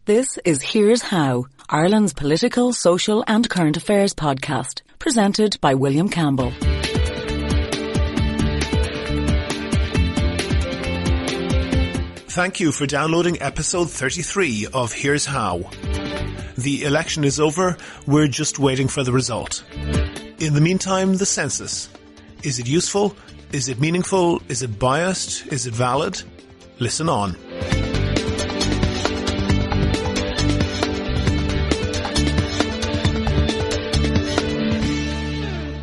This is Here's How, Ireland's political, social and current affairs podcast, presented by William Campbell. Thank you for downloading episode 33 of Here's How. The election is over, we're just waiting for the result. In the meantime, the census. Is it useful? Is it meaningful? Is it biased? Is it valid? Listen on.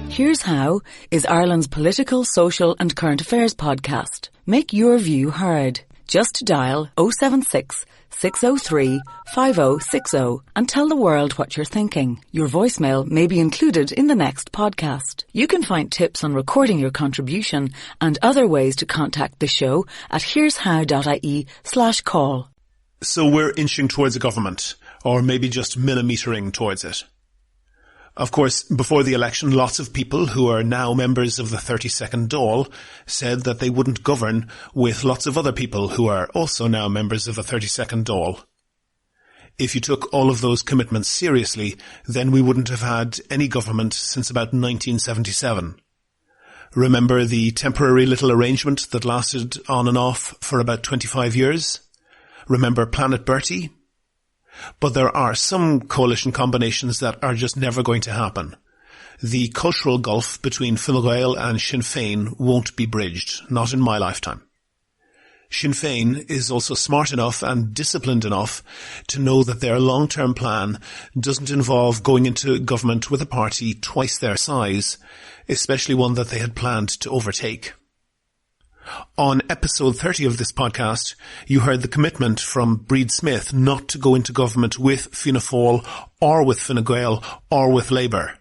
Here's How is Ireland's political, social and current affairs podcast. Make your view heard. Just dial 076 603 5060 and tell the world what you're thinking. Your voicemail may be included in the next podcast. You can find tips on recording your contribution and other ways to contact the show at here'show.ie/call. So we're inching towards a government, or maybe just millimetering towards it. Of course, before the election, lots of people who are now members of the 32nd Dáil said that they wouldn't govern with lots of other people who are also now members of the 32nd Dáil. If you took all of those commitments seriously, then we wouldn't have had any government since about 1977. Remember the temporary little arrangement that lasted on and off for about 25 years? Remember Planet Bertie? But there are some coalition combinations that are just never going to happen. The cultural gulf between Fine Gael and Sinn Féin won't be bridged, not in my lifetime. Sinn Féin is also smart enough and disciplined enough to know that their long-term plan doesn't involve going into government with a party twice their size, especially one that they had planned to overtake. On episode 30 of this podcast, you heard the commitment from Breed Smith not to go into government with Fianna Fáil or with Fine Gael or with Labour.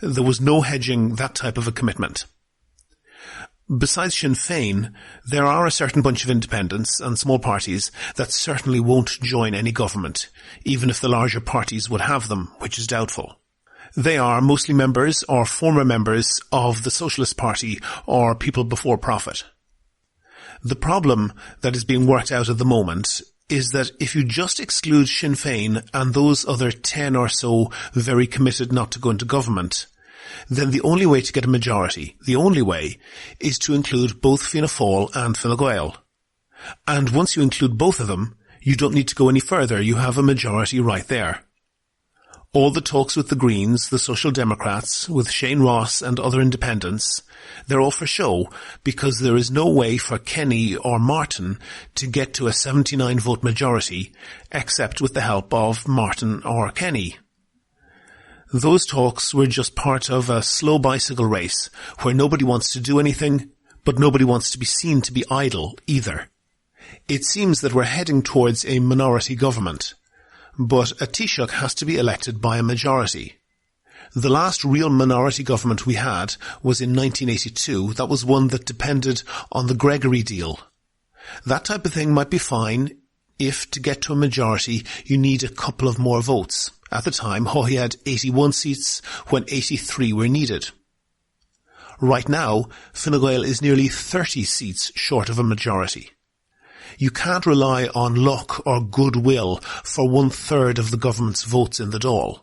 There was no hedging that type of a commitment. Besides Sinn Féin, there are a certain bunch of independents and small parties that certainly won't join any government, even if the larger parties would have them, which is doubtful. They are mostly members or former members of the Socialist Party or People Before Profit. The problem that is being worked out at the moment is that if you just exclude Sinn Féin and those other 10 or so very committed not to go into government, then the only way to get a majority, the only way, is to include both Fianna Fáil and Fine Gael. And once you include both of them, you don't need to go any further. You have a majority right there. All the talks with the Greens, the Social Democrats, with Shane Ross and other independents, they're all for show because there is no way for Kenny or Martin to get to a 79-vote majority except with the help of Martin or Kenny. Those talks were just part of a slow bicycle race where nobody wants to do anything, but nobody wants to be seen to be idle either. It seems that we're heading towards a minority government. But a Taoiseach has to be elected by a majority. The last real minority government we had was in 1982. That was one that depended on the Gregory deal. That type of thing might be fine if, to get to a majority, you need a couple of more votes. At the time, Haughey had 81 seats when 83 were needed. Right now, Fine Gael is nearly 30 seats short of a majority. You can't rely on luck or goodwill for 1/3 of the government's votes in the Dáil.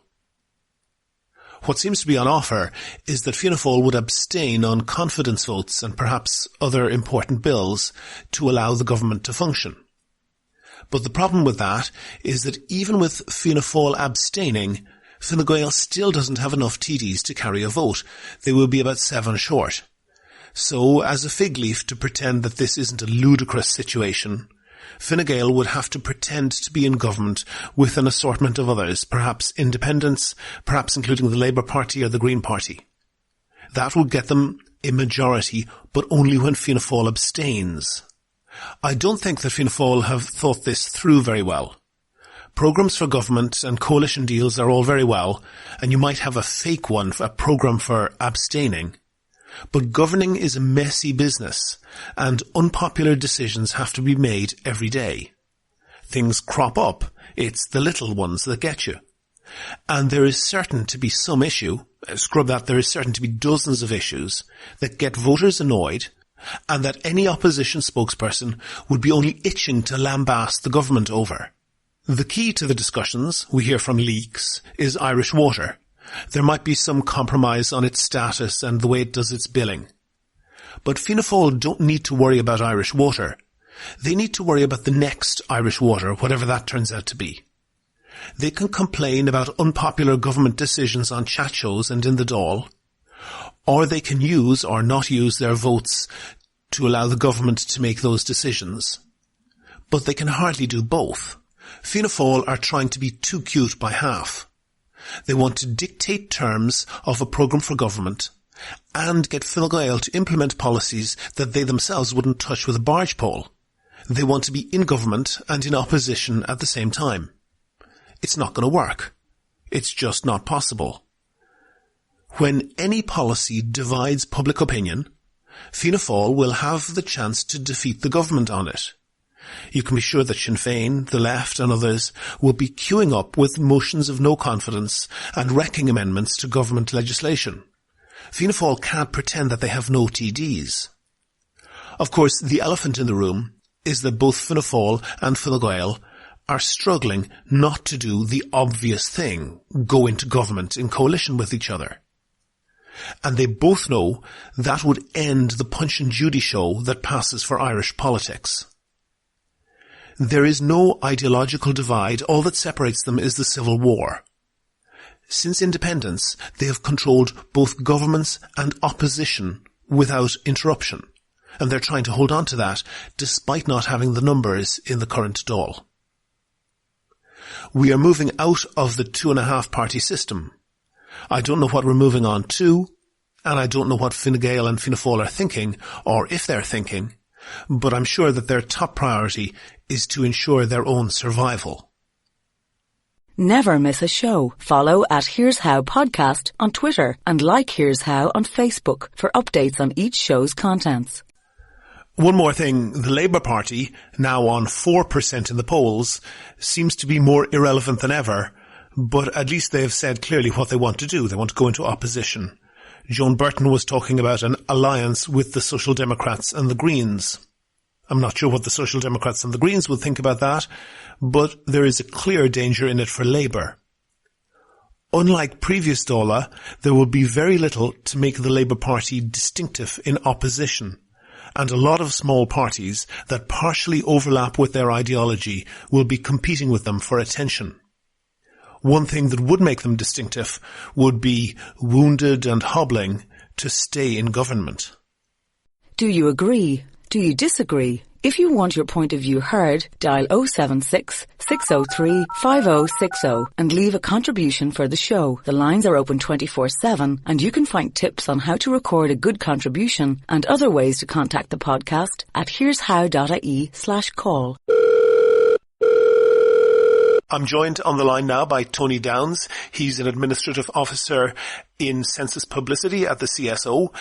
What seems to be on offer is that Fianna Fáil would abstain on confidence votes and perhaps other important bills to allow the government to function. But the problem with that is that even with Fianna Fáil abstaining, Fine Gael still doesn't have enough TDs to carry a vote. They will be about 7 short. So, as a fig leaf to pretend that this isn't a ludicrous situation, Fine Gael would have to pretend to be in government with an assortment of others, perhaps independents, perhaps including the Labour Party or the Green Party. That would get them a majority, but only when Fianna Fáil abstains. I don't think that Fianna Fáil have thought this through very well. Programmes for government and coalition deals are all very well, and you might have a fake one, a programme for abstaining. But governing is a messy business, and unpopular decisions have to be made every day. Things crop up. It's the little ones that get you. And there is certain to be some issue, there is certain to be dozens of issues that get voters annoyed, and that any opposition spokesperson would be only itching to lambaste the government over. The key to the discussions, we hear from leaks, is Irish Water. There might be some compromise on its status and the way it does its billing. But Fianna Fáil don't need to worry about Irish Water. They need to worry about the next Irish Water, whatever that turns out to be. They can complain about unpopular government decisions on chat shows and in the Dáil, or they can use or not use their votes to allow the government to make those decisions. But they can hardly do both. Fianna Fáil are trying to be too cute by half. They want to dictate terms of a programme for government and get Fine Gael to implement policies that they themselves wouldn't touch with a barge pole. They want to be in government and in opposition at the same time. It's not going to work. It's just not possible. When any policy divides public opinion, Fianna Fáil will have the chance to defeat the government on it. You can be sure that Sinn Féin, the Left and others will be queuing up with motions of no confidence and wrecking amendments to government legislation. Fianna Fáil can't pretend that they have no TDs. Of course, the elephant in the room is that both Fianna Fáil and Fine Gael are struggling not to do the obvious thing, go into government in coalition with each other. And they both know that would end the Punch and Judy show that passes for Irish politics. There is no ideological divide. All that separates them is the Civil War. Since independence, they have controlled both governments and opposition without interruption, and they're trying to hold on to that despite not having the numbers in the current Dáil. We are moving out of the 2.5 party system. I don't know what we're moving on to, and I don't know what Fine Gael and Fianna Fáil are thinking, or if they're thinking, but I'm sure that their top priority is to ensure their own survival. Never miss a show. Follow at Here's How Podcast on Twitter and like Here's How on Facebook for updates on each show's contents. One more thing, the Labour Party, now on 4% in the polls, seems to be more irrelevant than ever, but at least they have said clearly what they want to do. They want to go into opposition. Joan Burton was talking about an alliance with the Social Democrats and the Greens. I'm not sure what the Social Democrats and the Greens will think about that, but there is a clear danger in it for Labour. Unlike previous Dála, there will be very little to make the Labour Party distinctive in opposition, and a lot of small parties that partially overlap with their ideology will be competing with them for attention. One thing that would make them distinctive would be wounded and hobbling to stay in government. Do you agree? Do you disagree? If you want your point of view heard, dial 076 603 5060 and leave a contribution for the show. The lines are open 24/7 and you can find tips on how to record a good contribution and other ways to contact the podcast at here'show.ie/call. I'm joined on the line now by Tony Downs. He's an administrative officer in Census Publicity at the CSO.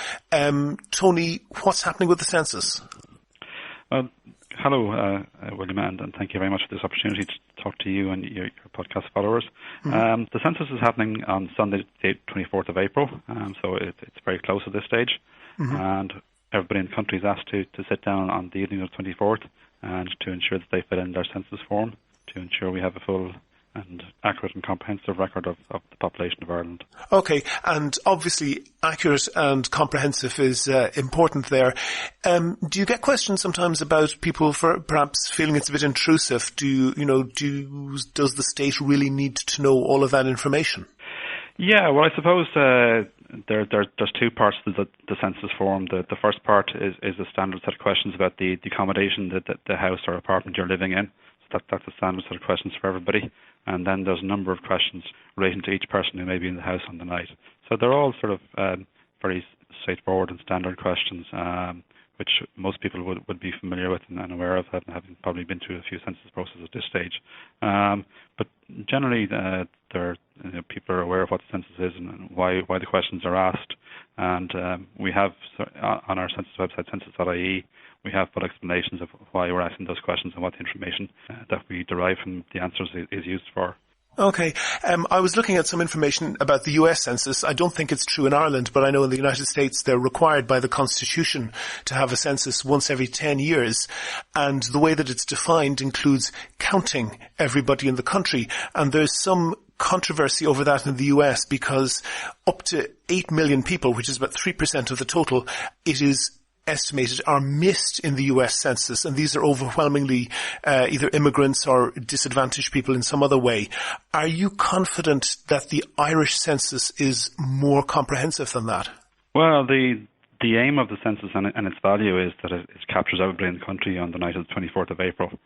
Tony, what's happening with the census? Hello, William, and thank you very much for this opportunity to talk to you and your podcast followers. Mm-hmm. The census is happening on Sunday, the 24th of April, so it's very close at this stage. Mm-hmm. And everybody in the country is asked to sit down on the evening of the 24th and to ensure that they fill in their census form to ensure we have a full and accurate and comprehensive record of the population of Ireland. Okay, and obviously accurate and comprehensive is important there. Do you get questions sometimes about people for perhaps feeling it's a bit intrusive? Does the state really need to know all of that information? Yeah, well, I suppose there's two parts to the census form. The first part is a standard set of questions about the accommodation, the house or apartment you're living in. So that's a standard set of questions for everybody. And then there's a number of questions relating to each person who may be in the house on the night. So they're all sort of very straightforward and standard questions, which most people would be familiar with and aware of, having probably been through a few census processes at this stage. But generally, people are aware of what the census is and why the questions are asked. And we have on our census website, census.ie, we have full explanations of why we're asking those questions and what the information that we derive from the answers is used for. Okay. I was looking at some information about the US Census. I don't think it's true in Ireland, but I know in the United States they're required by the Constitution to have a census once every 10 years. And the way that it's defined includes counting everybody in the country. And there's some controversy over that in the US because up to 8 million people, which is about 3% of the total, it is estimated are missed in the US Census, and these are overwhelmingly either immigrants or disadvantaged people in some other way. Are you confident that the Irish Census is more comprehensive than that? Well, the aim of the census and its value is that it captures everybody in the country on the night of the 24th of April.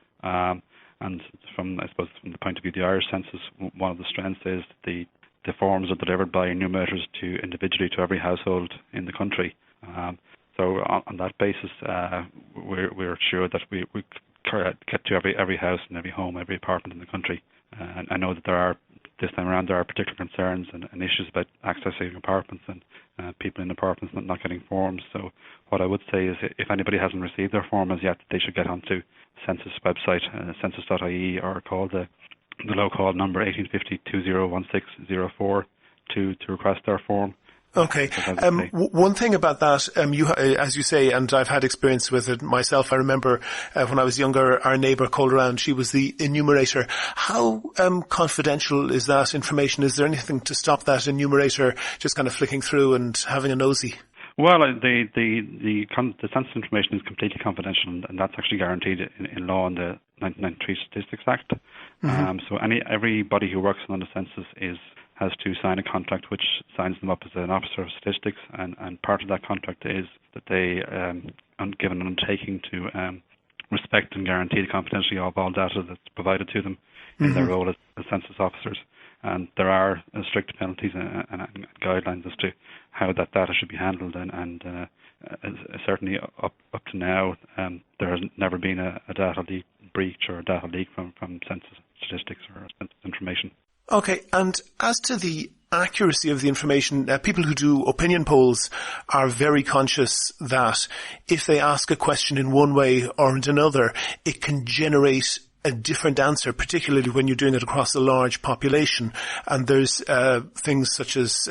And from the point of view of the Irish Census, one of the strengths is the forms are delivered by enumerators individually to every household in the country. So on that basis, we're sure that we get to every house and every home, every apartment in the country. And I know that this time around there are particular concerns and issues about accessing apartments and people in apartments not getting forms. So what I would say is if anybody hasn't received their form as yet, they should get onto Census website, census.ie, or call the low call number 1850-201604 to request their form. Okay. One thing about that, as you say, and I've had experience with it myself. I remember when I was younger, our neighbour called around. She was the enumerator. How confidential is that information? Is there anything to stop that enumerator just kind of flicking through and having a nosy? Well, the census information is completely confidential, and that's actually guaranteed in law in the 1993 Statistics Act. Mm-hmm. So everybody who works on the census has to sign a contract which signs them up as an officer of statistics, and part of that contract is that they give an undertaking to respect and guarantee the confidentiality of all data that's provided to them in their role as census officers. And there are strict penalties and guidelines as to how that data should be handled, and certainly up to now there has never been a data leak breach or a data leak from census statistics or census information. Okay, and as to the accuracy of the information, people who do opinion polls are very conscious that if they ask a question in one way or in another, it can generate a different answer, particularly when you're doing it across a large population. And there's things such as,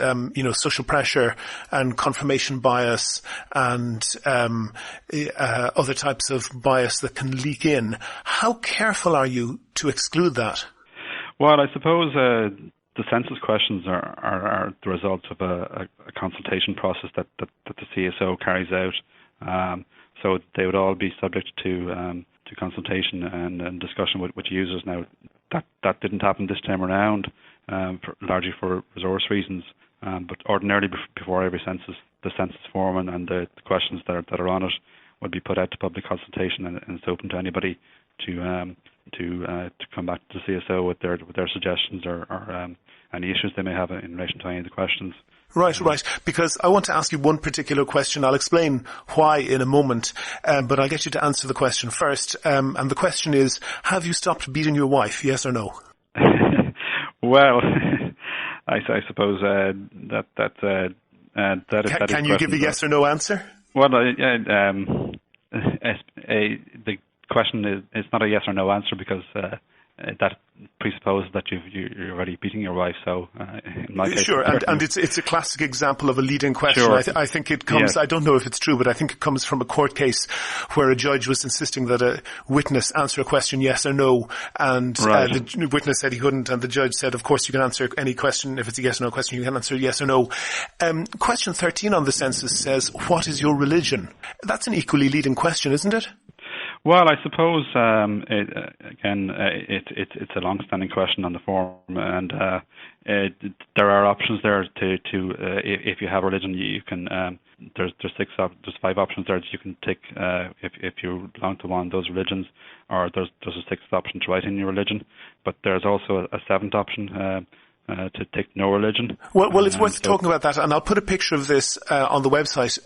social pressure and confirmation bias and other types of bias that can leak in. How careful are you to exclude that? Well, I suppose the census questions are the results of a consultation process that the CSO carries out. So they would all be subject to consultation and discussion with users. Now, that didn't happen this time around, largely for resource reasons. But ordinarily, before every census, the census form and the questions that are on it would be put out to public consultation, and it's open to anybody to come back to the CSO with their suggestions or any issues they may have in relation to any of the questions. Right. Because I want to ask you one particular question. I'll explain why in a moment, but I'll get you to answer the question first. And the question is, have you stopped beating your wife, yes or no? Well, I suppose that is... Can you give a yes or no answer? Well, the question is not a yes or no answer because that presupposes that you're already beating your wife. So in my case, sure, and it's a classic example of a leading question. Sure. I think it comes. Yes. I don't know if it's true, but I think it comes from a court case where a judge was insisting that a witness answer a question yes or no, and right. The witness said he couldn't, and the judge said, "Of course, you can answer any question if it's a yes or no question. You can answer yes or no." Question 13 on the census says, "What is your religion?" That's an equally leading question, isn't it? Well, I suppose it's a long-standing question on the form, and there are options there to if you have religion, you can. There's 5 options there that you can take if you belong to one of those religions, or there's a 6th option to write in your religion, but there's also a 7th option. To take no religion. Well, it's worth talking about that, and I'll put a picture of this on the website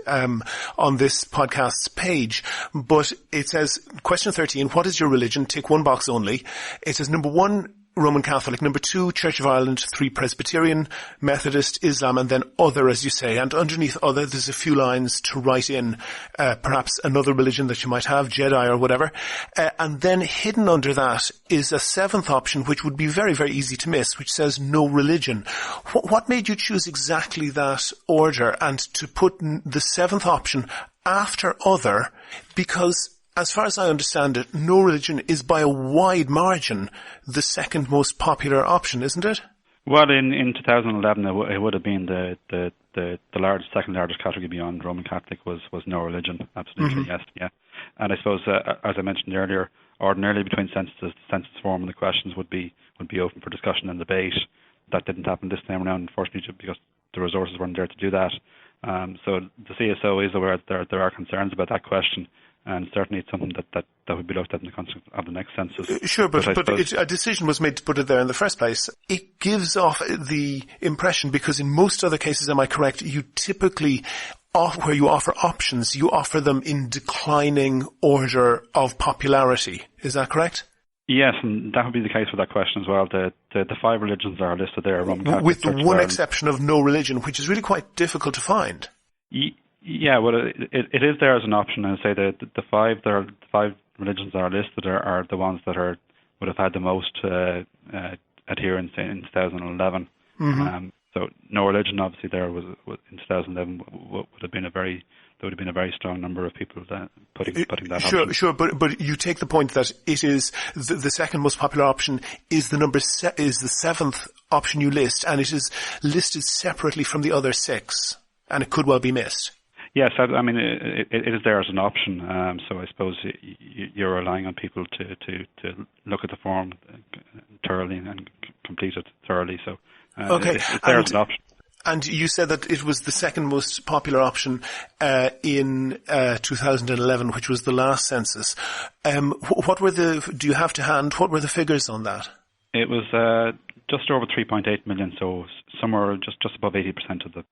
on this podcast's page. But it says, question 13, what is your religion? Tick one box only. It says, number 1, Roman Catholic. Number 2, Church of Ireland. 3, Presbyterian, Methodist, Islam, and then other, as you say. And underneath other, there's a few lines to write in, perhaps another religion that you might have, Jedi or whatever. And then hidden under that is a 7th option, which would be very, very easy to miss, which says no religion. What made you choose exactly that order and to put the 7th option after other? Because as far as I understand it, no religion is by a wide margin the second most popular option, isn't it? Well, in 2011, it would have been the second largest category beyond Roman Catholic was no religion. Absolutely, yes, yeah. And I suppose, as I mentioned earlier, ordinarily between the census form and the questions would be open for discussion and debate. That didn't happen this time around, unfortunately, because the resources weren't there to do that. So the CSO is aware that there are concerns about that question. And certainly it's something that would be looked at in the context of the next census. Sure, but a decision was made to put it there in the first place. It gives off the impression, because in most other cases, am I correct, you typically, where you offer options, you offer them in declining order of popularity. Is that correct? Yes, and that would be the case with that question as well. The 5 religions are listed there. Roman Catholic, with the one exception of no religion, which is really quite difficult to find. Yeah, well, it is there as an option, and I say that the 5 religions that are listed are the ones that would have had the most adherence in 2011. So no religion, obviously, there was in 2011 would have been a very strong number of people putting that option. Sure, but you take the point that it is the second most popular option is the 7th option you list, and it is listed separately from the other 6, and it could well be missed. Yes, I mean it is there as an option. So I suppose you're relying on people to look at the form thoroughly and complete it thoroughly. So it's there as an option. And you said that it was the second most popular option in 2011, which was the last census. Do you have to hand, what were the figures on that? It was just over 3.8 million, so somewhere just above 80% of the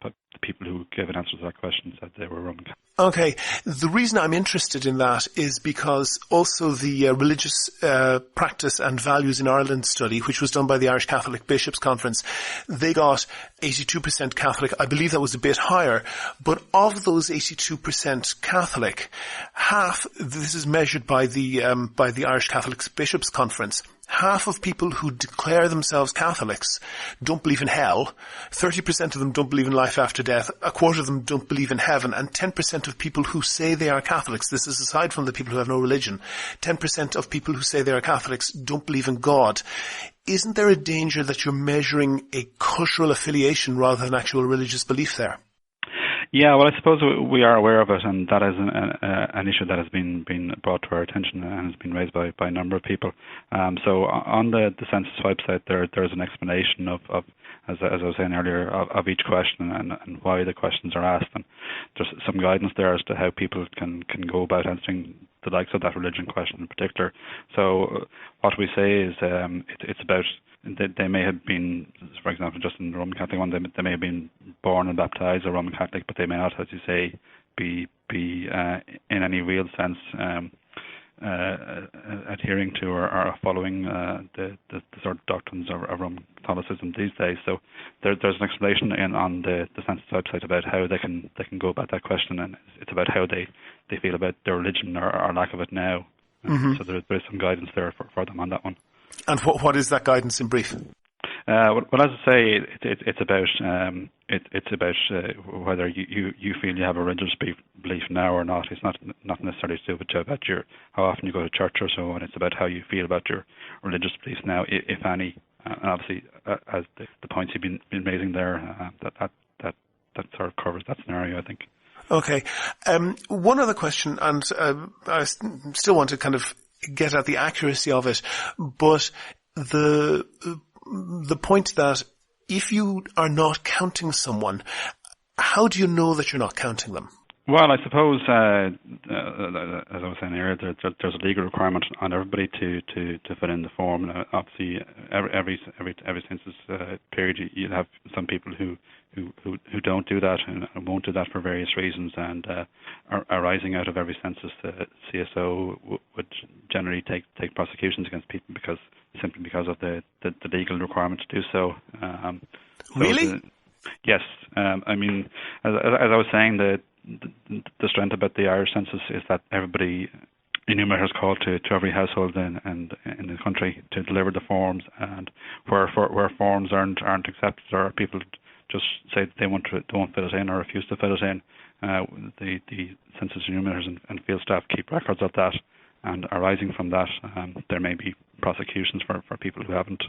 people who gave an answer to that question said they were Roman Catholic. Okay. The reason I'm interested in that is because also the Religious Practice and Values in Ireland study, which was done by the Irish Catholic Bishops' Conference, they got 82% Catholic. I believe that was a bit higher. But of those 82% Catholic, half, this is measured by the Irish Catholic Bishops' Conference, half of people who declare themselves Catholics don't believe in hell, 30% of them don't believe in life after death, a quarter of them don't believe in heaven, and 10% of people who say they are Catholics, this is aside from the people who have no religion, 10% of people who say they are Catholics don't believe in God. Isn't there a danger that you're measuring a cultural affiliation rather than actual religious belief there? Yeah, well, I suppose we are aware of it, and that is an issue that has been brought to our attention and has been raised by a number of people. So on the census website, there's an explanation of as I was saying earlier, of each question and why the questions are asked, and there's some guidance there as to how people can go about answering the likes of that religion question in particular. So what we say is it's about. They may have been, for example, just in the Roman Catholic one, they may have been born and baptized a Roman Catholic, but they may not, as you say, be in any real sense adhering to or following the sort of doctrines of Roman Catholicism these days. So there's an explanation on the census website about how they can go about that question, and it's about how they feel about their religion or lack of it now. So there's some guidance there for them on that one. And what is that guidance in brief? Well, as I say, it's about whether you feel you have a religious belief now or not. It's not necessarily to do about how often you go to church or so on. It's about how you feel about your religious beliefs now, if any. And obviously, as the points you've been raising there, that sort of covers that scenario, I think. Okay. One other question, and I still want to kind of get at the accuracy of it, but the point that if you are not counting someone, how do you know that you're not counting them? Well, I suppose, as I was saying earlier, there's a legal requirement on everybody to fill in the form. Obviously, every census period, you'll have some people who don't do that and won't do that for various reasons. And arising out of every census, the CSO would generally take prosecutions against people simply because of the legal requirement to do so. Really? Yes. I mean, as I was saying, the strength about the Irish census is that everybody, enumerators call to every household in the country to deliver the forms, and where forms aren't accepted or people just say they don't fill it in or refuse to fill it in, the census enumerators and field staff keep records of that, and arising from that, there may be prosecutions for people who haven't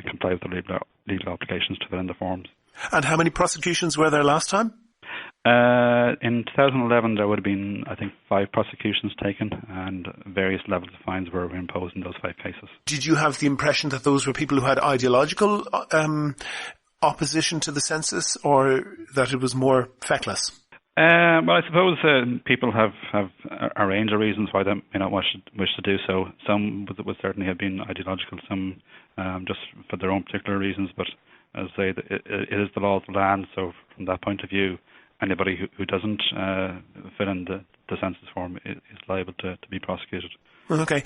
complied with the legal obligations to fill in the forms. And how many prosecutions were there last time? In 2011, there would have been, I think, 5 prosecutions taken, and various levels of fines were imposed in those 5 cases. Did you have the impression that those were people who had ideological opposition to the census, or that it was more feckless? Well, I suppose people have a range of reasons why they may not wish to do so. Some would certainly have been ideological, some just for their own particular reasons, but as I say, it is the law of the land, so from that point of view, anybody who doesn't fill in the census form is liable to be prosecuted. Okay.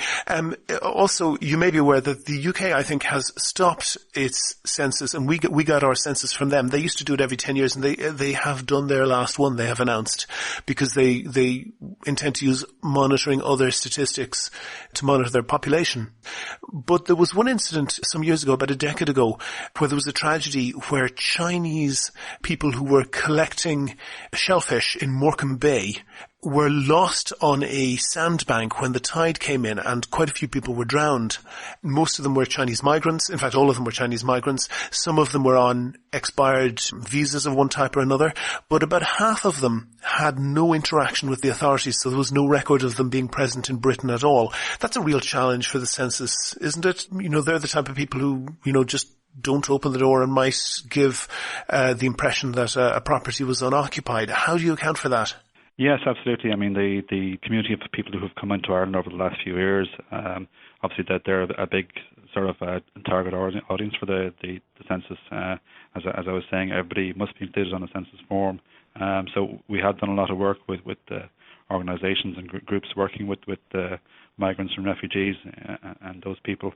Also, you may be aware that the UK, I think, has stopped its census, and we got our census from them. They used to do it every 10 years, and they have done their last one, they have announced, because they intend to use monitoring other statistics to monitor their population. But there was one incident some years ago, about a decade ago, where there was a tragedy where Chinese people who were collecting shellfish in Morecambe Bay were lost on a sandbank when the tide came in, and quite a few people were drowned. Most of them were Chinese migrants. In fact, all of them were Chinese migrants. Some of them were on expired visas of one type or another, but about half of them had no interaction with the authorities, so there was no record of them being present in Britain at all. That's a real challenge for the census, isn't it? You know, they're the type of people who, just don't open the door and might give the impression that a property was unoccupied. How do you account for that? Yes, absolutely. I mean, the community of people who have come into Ireland over the last few years, obviously that they're a big sort of target audience for the census. As I was saying, everybody must be included on the census form. So we have done a lot of work with organisations and groups working with migrants and refugees and those people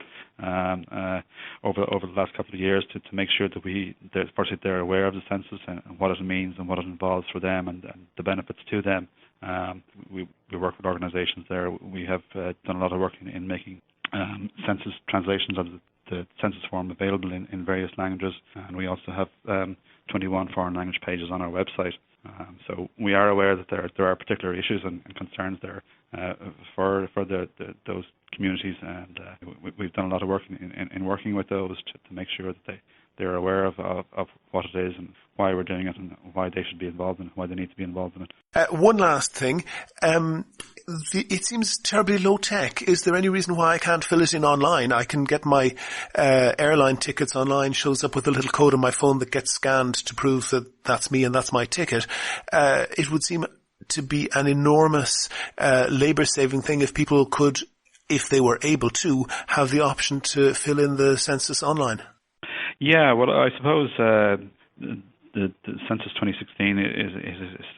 over the last couple of years to make sure that firstly they're aware of the census and what it means and what it involves for them and the benefits to them. We work with organisations there. We have done a lot of work in making census translations of the census form available in various languages, and we also have 21 foreign language pages on our website. So we are aware that there are particular issues and concerns there for those communities, and we've done a lot of work in working with those to make sure that they're aware of what it is and why we're doing it and why they should be involved in it, why they need to be involved in it. One last thing. It seems terribly low tech. Is there any reason why I can't fill it in online? I can get my airline tickets online, shows up with a little code on my phone that gets scanned to prove that that's me and that's my ticket. It would seem to be an enormous labour-saving thing if people could, if they were able to, have the option to fill in the census online. Yeah, well, I suppose the Census 2016 is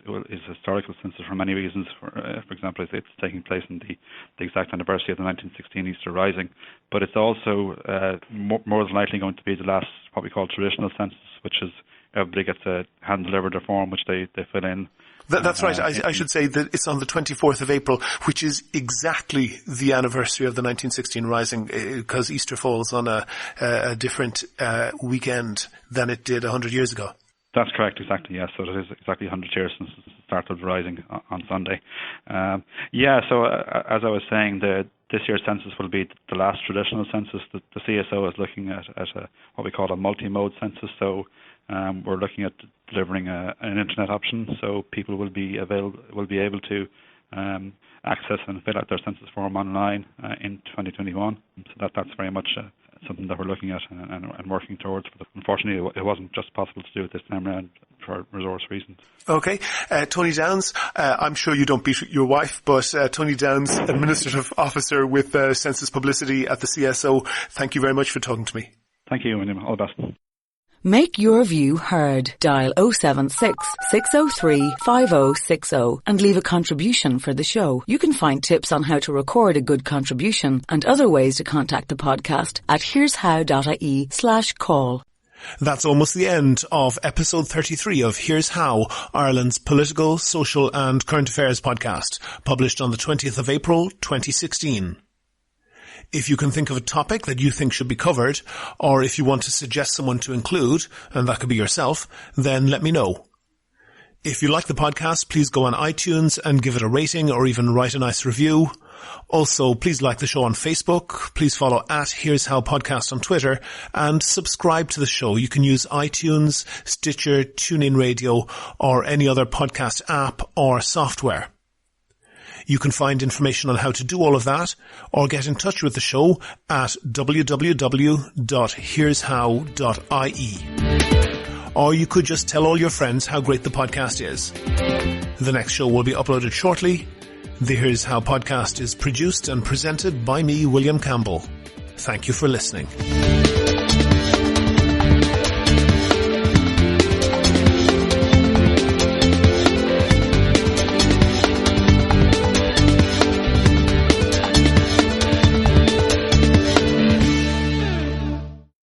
a historical census for many reasons. For example, it's taking place in the exact anniversary of the 1916 Easter Rising, but it's also more than likely going to be the last, what we call traditional census, which is everybody gets a hand-delivered form which they fill in. That's right. I should say that it's on the 24th of April, which is exactly the anniversary of the 1916 Rising, because Easter falls on a different weekend than it did 100 years ago. That's correct, exactly, yes. So it is exactly 100 years since the start of the Rising on Sunday. So as I was saying, this year's census will be the last traditional census. The CSO is looking at what we call a multi-mode census. So we're looking at delivering an internet option, so people will be able to access and fill out their census form online in 2021. So that's very much something that we're looking at and working towards. But unfortunately, it wasn't just possible to do it this time around for resource reasons. Okay. Tony Downs, I'm sure you don't beat your wife, but Tony Downs, Administrative Officer with Census Publicity at the CSO, thank you very much for talking to me. Thank you, William. All the best. Make your view heard. Dial 076 603 5060 and leave a contribution for the show. You can find tips on how to record a good contribution and other ways to contact the podcast at here'show.ie/call. That's almost the end of episode 33 of Here's How, Ireland's political, social and current affairs podcast, published on the 20th of April 2016. If you can think of a topic that you think should be covered, or if you want to suggest someone to include, and that could be yourself, then let me know. If you like the podcast, please go on iTunes and give it a rating or even write a nice review. Also, please like the show on Facebook, please follow at Here's How Podcast on Twitter, and subscribe to the show. You can use iTunes, Stitcher, TuneIn Radio, or any other podcast app or software. You can find information on how to do all of that, or get in touch with the show at www.here'show.ie. Or you could just tell all your friends how great the podcast is. The next show will be uploaded shortly. The Here's How podcast is produced and presented by me, William Campbell. Thank you for listening.